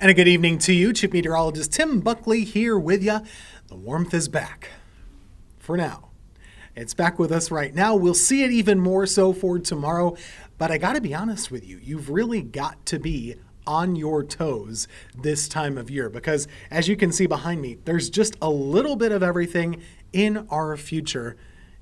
And a good evening to you, Chief Meteorologist Tim Buckley here with you. The warmth is back. For now. It's back with us right now. We'll see it even more so for tomorrow. But I got to be honest with you, you've really got to be on your toes this time of year because as you can see behind me, there's just a little bit of everything in our future.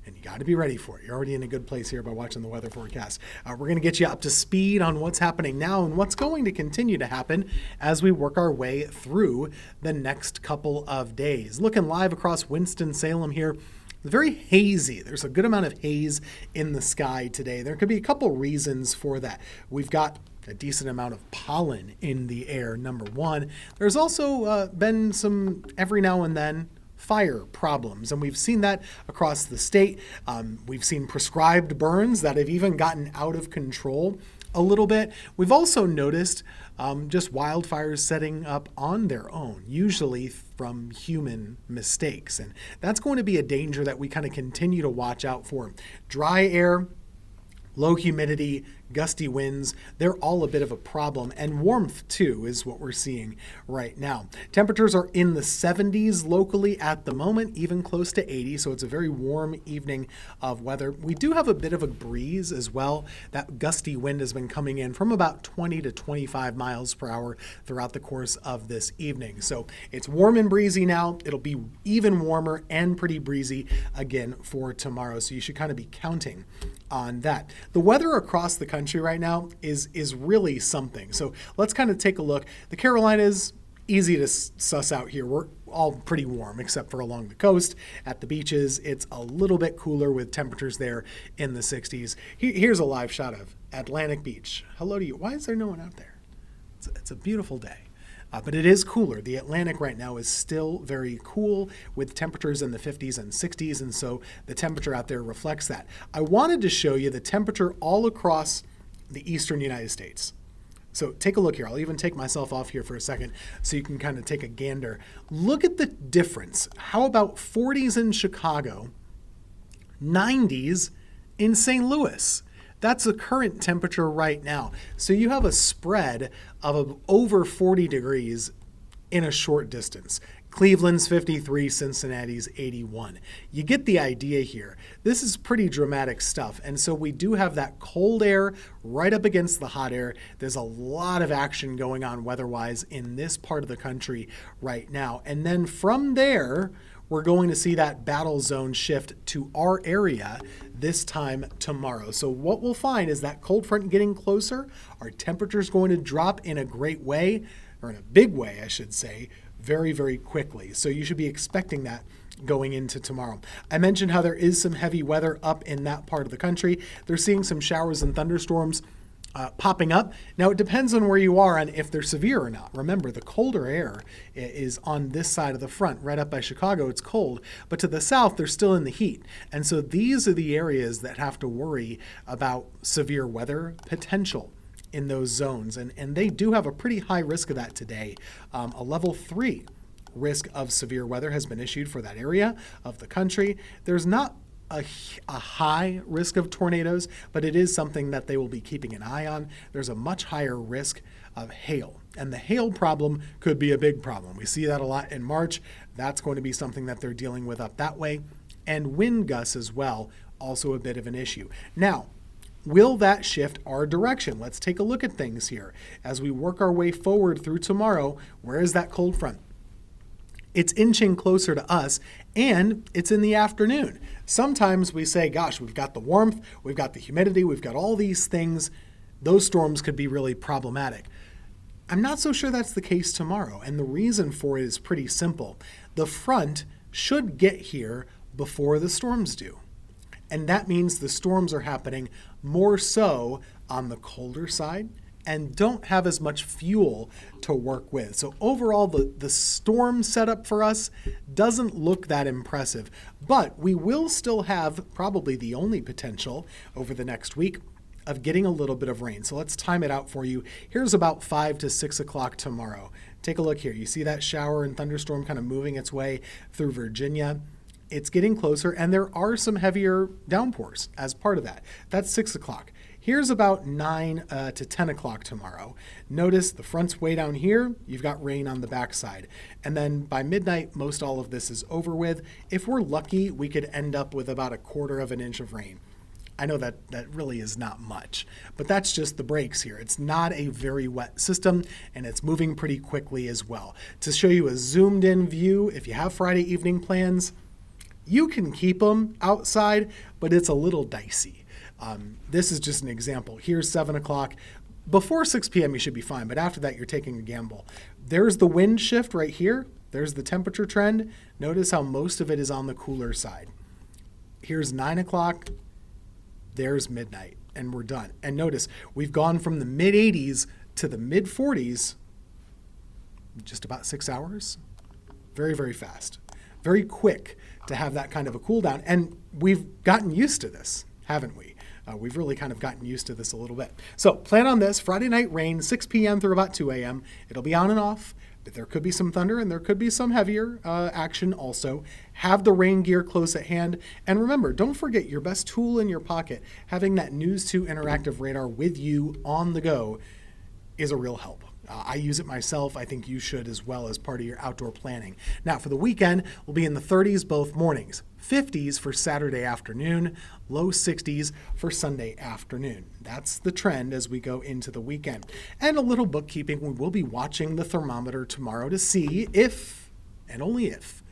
And you got to be ready for it. You're already in a good place here by watching the weather forecast. We're going to get you up to speed on what's happening now and what's going to continue to happen as we work our way through the next couple of days. Looking live across Winston-Salem here. Very hazy. There's a good amount of haze in the sky today. There could be a couple reasons for that. We've got a decent amount of pollen in the air, number one. There's also been some, every now and then, fire problems, and we've seen that across the state. We've seen prescribed burns that have even gotten out of control a little bit. We've also noticed just wildfires setting up on their own, usually from human mistakes, and that's going to be a danger that we kind of continue to watch out for. Dry air, low humidity, gusty winds, they're all a bit of a problem. And warmth, too, is what we're seeing right now. Temperatures are in the 70s locally at the moment, even close to 80. So it's a very warm evening of weather. We do have a bit of a breeze as well. That gusty wind has been coming in from about 20 to 25 miles per hour throughout the course of this evening. So it's warm and breezy now. It'll be even warmer and pretty breezy again for tomorrow. So you should kind of be counting on that. The weather across the country right now is really something. So let's kind of take a look. The Carolinas, easy to suss out here. We're all pretty warm except for along the coast. At the beaches, it's a little bit cooler with temperatures there in the 60s. Here's a live shot of Atlantic Beach. Hello to you. Why is there no one out there? It's a beautiful day. But it is cooler. The Atlantic right now is still very cool with temperatures in the 50s and 60s, and so the temperature out there reflects that. I wanted to show you the temperature all across the eastern United States. So take a look here. I'll even take myself off here for a second so you can kind of take a gander. Look at the difference. How about 40s in Chicago, 90s in St. Louis? That's the current temperature right now. So you have a spread of over 40 degrees in a short distance. Cleveland's 53, Cincinnati's 81. You get the idea here. This is pretty dramatic stuff. And so we do have that cold air right up against the hot air. There's a lot of action going on weather-wise in this part of the country right now. And then from there, we're going to see that battle zone shift to our area this time tomorrow. So what we'll find is that cold front getting closer, our temperature's going to drop in a great way, or in a big way, I should say, very, very quickly. So you should be expecting that going into tomorrow. I mentioned how there is some heavy weather up in that part of the country. They're seeing some showers and thunderstorms popping up. Now, it depends on where you are and if they're severe or not. Remember, the colder air is on this side of the front. Right up by Chicago, it's cold. But to the south, they're still in the heat. And so these are the areas that have to worry about severe weather potential in those zones. And they do have a pretty high risk of that today. A level 3 risk of severe weather has been issued for that area of the country. There's not a high risk of tornadoes, but it is something that they will be keeping an eye on. There's a much higher risk of hail, and the hail problem could be a big problem. We see that a lot in March. That's going to be something that they're dealing with up that way. And wind gusts as well, also a bit of an issue. Now, will that shift our direction? Let's take a look at things here. As we work our way forward through tomorrow, where is that cold front? It's inching closer to us, and it's in the afternoon. Sometimes we say, gosh, we've got the warmth, we've got the humidity, we've got all these things. Those storms could be really problematic. I'm not so sure that's the case tomorrow, and the reason for it is pretty simple. The front should get here before the storms do. And that means the storms are happening more so on the colder side and don't have as much fuel to work with. So overall, the storm setup for us doesn't look that impressive, but we will still have probably the only potential over the next week of getting a little bit of rain. So let's time it out for you. Here's about 5 to 6 o'clock tomorrow. Take a look here. You see that shower and thunderstorm kind of moving its way through Virginia. It's getting closer, and there are some heavier downpours as part of that. That's 6 o'clock. Here's about 9 to 10 o'clock tomorrow. Notice the front's way down here. You've got rain on the backside. And then by midnight, most all of this is over with. If we're lucky, we could end up with about 1/4 of an inch of rain. I know that really is not much, but that's just the breaks here. It's not a very wet system, and it's moving pretty quickly as well. To show you a zoomed in view, if you have Friday evening plans, you can keep them outside, but it's a little dicey. This is just an example. Here's 7 o'clock. Before 6 p.m. you should be fine, but after that you're taking a gamble. There's the wind shift right here. There's the temperature trend. Notice how most of it is on the cooler side. Here's 9 o'clock. There's midnight, and we're done. And notice, we've gone from the mid-80s to the mid-40s in just about 6 hours. Very, very fast. Very quick to have that kind of a cool down. And we've gotten used to this, haven't we? We've really kind of gotten used to this a little bit. So plan on this. Friday night rain, 6 p.m. through about 2 a.m. It'll be on and off. But there could be some thunder and there could be some heavier action also. Have the rain gear close at hand. And remember, don't forget your best tool in your pocket. Having that News 2 interactive radar with you on the go is a real help. I use it myself. I think you should as well as part of your outdoor planning. Now, for the weekend, we'll be in the 30s both mornings, 50s for Saturday afternoon, low 60s for Sunday afternoon. That's the trend as we go into the weekend. And a little bookkeeping, we will be watching the thermometer tomorrow to see if, and only if,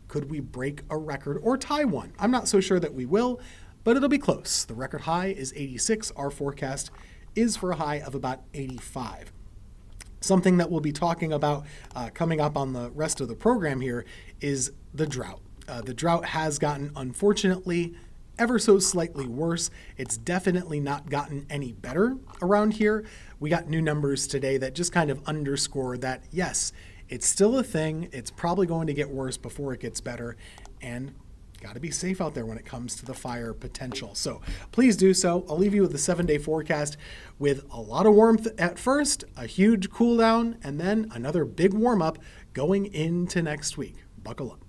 could we break a record or tie one. I'm not so sure that we will, but it'll be close. The record high is 86. Our forecast is for a high of about 85. Something that we'll be talking about coming up on the rest of the program here is the drought. The drought has gotten, unfortunately, ever so slightly worse. It's definitely not gotten any better around here. We got new numbers today that just kind of underscore that, yes, it's still a thing. It's probably going to get worse before it gets better. And got to be safe out there when it comes to the fire potential. So please do so. I'll leave you with the 7-day forecast with a lot of warmth at first, a huge cool down, and then another big warm up going into next week. Buckle up.